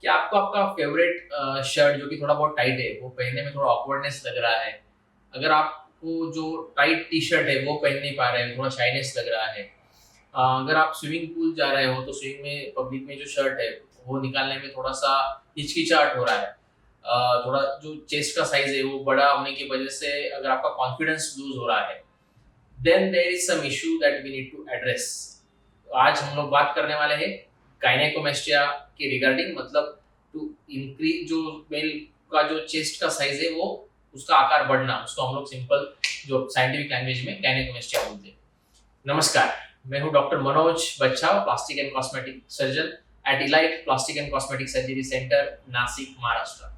क्या आपको आपका फेवरेट शर्ट जो कि थोड़ा बहुत टाइट है वो पहनने में थोड़ा ऑकवर्डनेस लग रहा है? अगर आपको जो टाइट टी शर्ट है वो पहन नहीं पा रहे हैं, थोड़ा शाइनेस लग रहा है, अगर आप स्विमिंग पूल जा रहे हो तो स्विमिंग में पब्लिक में जो शर्ट है वो निकालने में थोड़ा सा हिचकिचाहट हो रहा है, थोड़ा जो चेस्ट का साइज है वो बड़ा होने की वजह से अगर आपका कॉन्फिडेंस लूज हो रहा है, then there is some issue that we need to address. आज हम लोग बात करने वाले हैं गायनेकोमेस्टिया के रिगार्डिंग, मतलब टू इंक्रीज जो मेल का जो चेस्ट का साइज है वो उसका आकार बढ़ना, उसको हम लोग सिंपल जो साइंटिफिक लैंग्वेज में गायनेकोमेस्टिया बोलते हैं। नमस्कार, मैं हूं डॉक्टर मनोज बच्छा, plastic and cosmetic surgeon eight elite plastic and cosmetic surgery centre, Nashik, Maharashtra.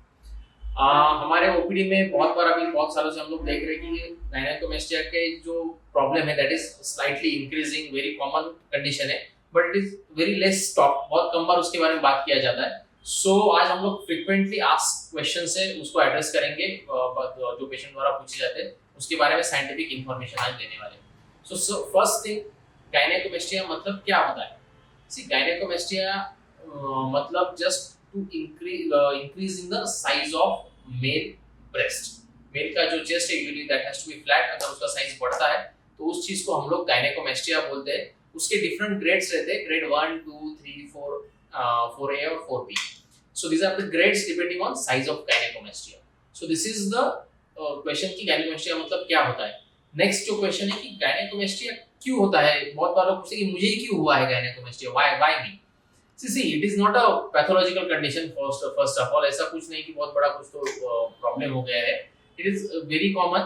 हमारे ओपीडी में बहुत बार अभी बहुत सालों से हम लोग देख रहे हैं कि गायनेकोमेस्टिया के जो प्रॉब्लम है that is slightly increasing, very common condition है, but it is very less talk, बहुत कम बार उसके बारे में बात किया जाता है। आज हम लोग फ्रिक्वेंटली आस्क क्वेश्चन से उसको एड्रेस करेंगे, जो पेशेंट द्वारा पूछे जाते हैं उसके बारे में साइंटिफिक इंफॉर्मेशन आज देने वाले हैं। सो फर्स्ट थिंग, गायनेकोमेस्टिया मतलब क्या होता है? सी गायनेकोमेस्टिया मतलब just to increase in the size of male breast. Male का जो चेस्ट है usually that has to be flat, अगर उसका साइज बढ़ता है तो उस चीज को हम लोग गायनेकोमेस्टिया बोलते हैं। उसके डिफरेंट ग्रेड्स रहते हैं, ग्रेड 1 2 3 4, 4A और 4B। So these are the grades depending on size of gynaecomastia. So this is the question कि गायनेकोमेस्टिया मतलब क्या होता है। नेक्स्ट जो क्वेश्चन है कि गायनेकोमेस्टिया क्यों होता है, बहुत बार लोग पूछते हैं कि मुझे ही क्यों हुआ है gynaecomastia, why me. See, it is not a pathological condition first of all, ऐसा कुछ नहीं कि बहुत बड़ा कुछ तो प्रॉब्लम हो गया है। It is very common।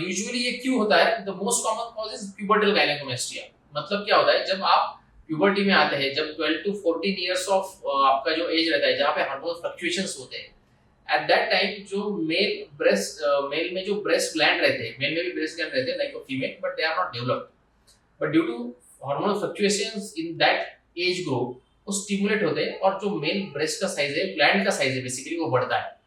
Usually ये क्यों होता है? The most common cause is pubertal gynecomastia। मतलब क्या होता है, जब आप प्यूबर्टी में आते हैं, जब 12 to 14 इयर्स ऑफ आपका जो एज रहता है जहाँ पे हार्मोन फ्लक्चुएशंस होते हैं, एट दैट टाइम जो मेल में जो ब्रेस्ट ग्लैंड रहते हैं, मेल में भी ब्रेस्ट ग्लैंड रहते हैं like a female, but they are not developed, but due to hormonal fluctuations in that age group वो स्टिमुलेट होते हैं और जो मेल ब्रेस्ट का साइज है, ग्लैंड का साइज है बेसिकली, वो बढ़ता है।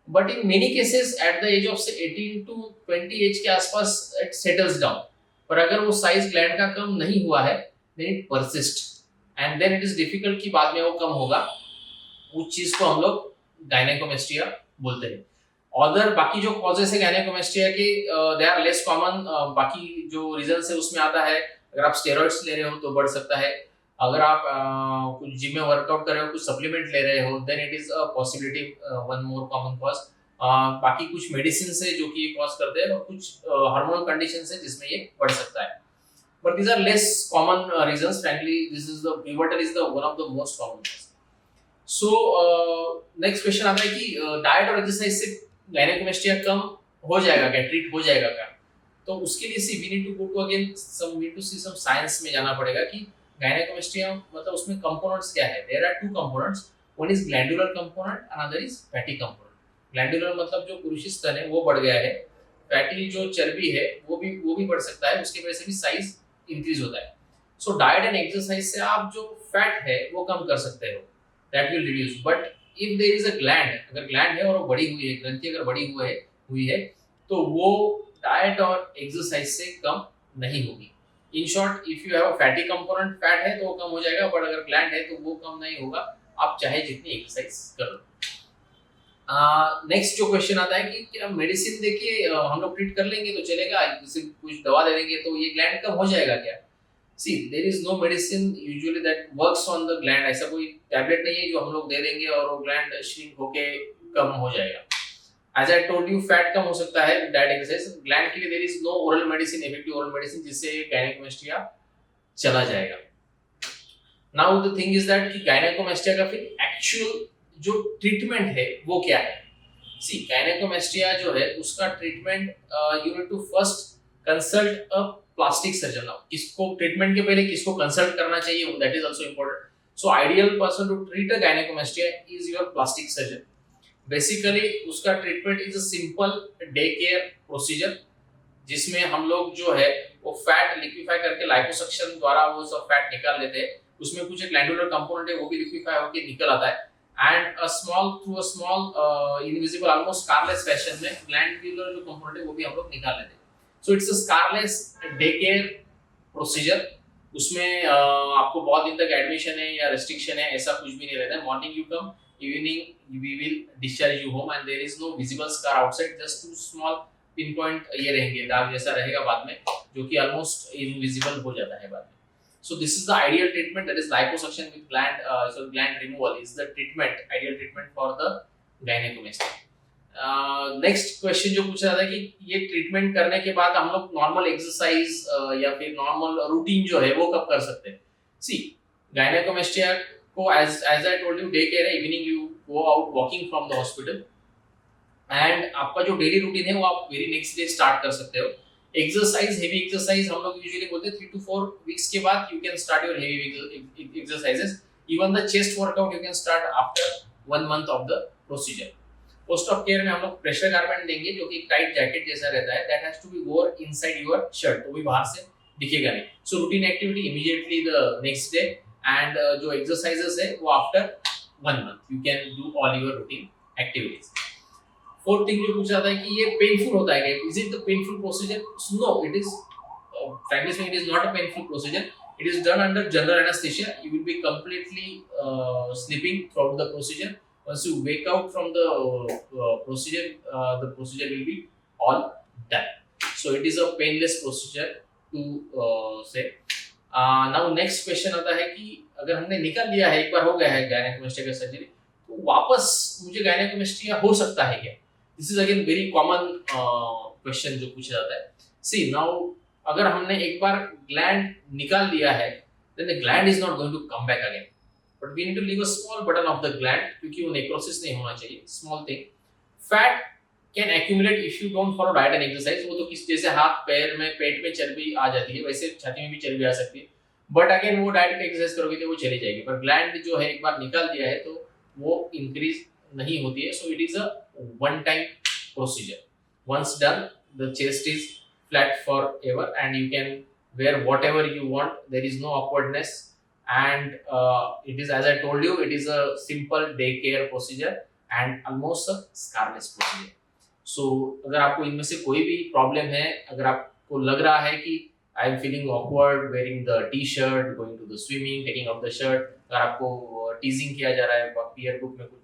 But in many cases at the age of से 18 to 20 एज के आसपास इट सेटल्स डाउन। पर अगर वो साइज ग्लैंड का कम नहीं हुआ है, then it persist and then it is difficult कि बाद में वो कम होगा। उस चीज को हम लोग गायनेकोमेस्टिया बोलते हैं। अदर बाकी जो कॉजेस है गायनेकोमेस्टिया के, दे आर लेस कॉमन। बाकी जो रीजन है उसमें आता है, अगर आप स्टेरॉइड्स ले रहे हो तो बढ़ सकता है, अगर आप कुछ जिम में वर्कआउट कर रहे हो, कुछ सप्लीमेंट ले रहे हो, then it is a possibility, one more common cause. बाकी कुछ मेडिसिन से जो कि ये कॉज करते हैं और कुछ हार्मोनल कंडीशन है जिसमें ये बढ़ सकता है, but these are less common reasons. Frankly this is the pivotal is the one of the most common cause. So next question आता है कि डाइट और एक्सरसाइज से गायनेकोमेस्टिया कम हो जाएगा क्या, ट्रीट हो जाएगा क्या? तो उसके लिए see we need to go to again some, we need to see some science में जाना पड़ेगा कि गायनेकोमेस्टिया मतलब उसमें कंपोनेंट्स क्या है। There are two components, one is glandular component, another is fatty component. Glandular मतलब जो पुरुषी स्तन है वो बढ़ गया है, फैटी जो चर्बी है वो भी बढ़ सकता है, उसकी वजह से भी साइज इंक्रीज होता है। सो डाइट एंड एक्सरसाइज से आप जो फैट है वो कम कर सकते हो, that will reduce. But if there is a gland, अगर ग्लैंड है और वो बड़ी हुई है, ग्रंथि अगर बड़ी हुई है तो वो डाइट और एक्सरसाइज से कम नहीं होगी। In short, if you have a fatty component, fat है तो वो कम हो जाएगा, बट अगर ग्लैंड है तो वो कम नहीं होगा, आप चाहे जितनी एक्सरसाइज कर लो। नेक्स्ट जो क्वेश्चन आता है कि क्या मेडिसिन देके हम लोग ट्रीट कर लेंगे तो चलेगा, जैसे कुछ दवा दे देंगे तो ये ग्लैंड कम हो जाएगा क्या? See there is no medicine usually that works on the gland. ऐसा कोई टैबलेट नहीं है जो हम लोग दे देंगे और वो ग्लैंड श्रिंक होके कम हो जाएगा। As I told you, fat कम हो सकता है डाइट एक्सरसाइज, ग्लैंड के लिए there is no oral medicine, effective oral medicine जिससे गायनेकोमेस्टिया चला जाएगा। Now the thing is that कि गायनेकोमेस्टिया का फिर एक्चुअल जो ट्रीटमेंट है वो क्या है? सी गायनेकोमेस्टिया जो है उसका treatment, you need to first consult a plastic surgeon. किसको ट्रीटमेंट के पहले किसको कंसल्ट करना चाहिए, that is also important. So ideal person to treat a gynaecomastia is your plastic surgeon. Basically उसका treatment is a simple day care procedure, जिसमें हम लोग जो है वो फैट लिक्विफाई करके लाइपोसक्शन द्वारा वो सब फैट निकाल लेते हैं। उसमें कुछ एक ग्लैंडुलर कंपोनेंट है वो भी लिक्विफाई होकर निकल आता है, and a small invisible almost scarless fashion में ग्लैंडुलर जो कंपोनेंट है वो भी हम लोग निकाल लेते हैं। So it's a scarless day care procedure उसमें आपको बहुत दिन तक एडमिशन है या रेस्ट्रिक्शन है ऐसा कुछ भी नहीं रहता है। Morning you come, evening we will discharge you home and there is no visible scar outside, just two small pin point ये रहेंगे, दाग जैसा रहेगा बाद में, जो कि ऑलमोस्ट इनविजिबल हो जाता है बाद में। So this is the ideal treatment, that is liposuction with gland removal is the treatment, ideal treatment for the gynecomastia. Next question जो पूछा था कि ये ट्रीटमेंट करने के बाद हम लोग नॉर्मल एक्सरसाइज या फिर नॉर्मल रूटीन जो है वो कब कर सकते हैं? सी, गायनेकोमेस्टिया को as I told you, day care है, evening you go out walking from the hospital and आपका जो डेली रूटीन है वो आप वेरी नेक्स्ट डे स्टार्ट कर सकते हो। एक्सरसाइज, हेवी एक्सरसाइज हम लोग यूजुअली बोलते हैं 3 to 4 वीक्स के बाद you can start your heavy exercises. Even the chest workout you can start after 1 month of the procedure. Post of care में हम लोग प्रेशर गारमेंट देंगे जो कि एक टाइट जैकेट जैसा रहता है, that has to be wore inside your shirt, तो भी बाहर से दिखेगा नहीं। So routine activity immediately the next day and जो एक्सरसाइजेस है वो after 1 month you can do all your routine activities. Fourth thing जो पूछा था कि ये पेनफुल होता है क्या? Is it the painful procedure? No, it is frankly speaking, it is not a painful procedure. It is done under general anesthesia. You will be completely sleeping throughout the procedure. Once you wake out from the procedure will be all done. So it is a painless procedure to say. Now next question आता है कि अगर हमने निकाल लिया है, एक बार हो गया है गायनेकोमेस्टिया का सर्जरी, तो वापस मुझे गायनेकोमेस्टिया हो सकता है क्या? This is again very common question जो पूछा जाता है। सी, नाउ अगर हमने एक बार ग्लैंड निकाल दिया है, then the gland is not going to come back again. But we need to leave a small button of the gland क्योंकि वो necrosis नहीं होना चाहिए। Small thing. Fat can accumulate if you don't follow diet and exercise. वो तो किस जैसे हाथ पैर में पेट में चर्बी आ जाती है, वैसे छाती में भी चर्बी आ सकती है। बट अगेन वो डाइट एक्सरसाइज करोगे तो वो चली जाएगी। पर ग्लैंड जो है एक बार निकाल दिया है तो वो इंक्रीज नहीं होती है। So it is a one time procedure. Once done, the chest is flat forever and you can wear whatever you want. There is no awkwardness and it is, as I told you, it is a simple day care procedure and almost a scarless procedure. So अगर आपको इनमें से कोई भी problem है, अगर आपको लग रहा है कि I am feeling awkward wearing the t-shirt, going to the swimming, taking off the shirt, अगर आपको टीजिंग किया जा रहा है, पीयर ग्रुप में कुछ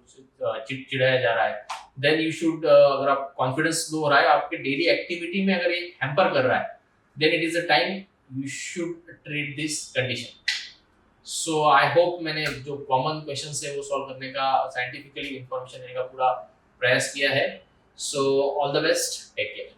चिढ़ाया जा रहा है, देन यू शुड, अगर आप कॉन्फिडेंस लो हो रहा है, आपके डेली एक्टिविटी में अगर ये हैम्पर कर रहा है, then it is a time you should treat this condition. So I hope मैंने जो कॉमन क्वेश्चंस है वो सॉल्व करने का, साइंटिफिकली इंफॉर्मेशन देने का पूरा प्रयास किया है। So all the best, take care.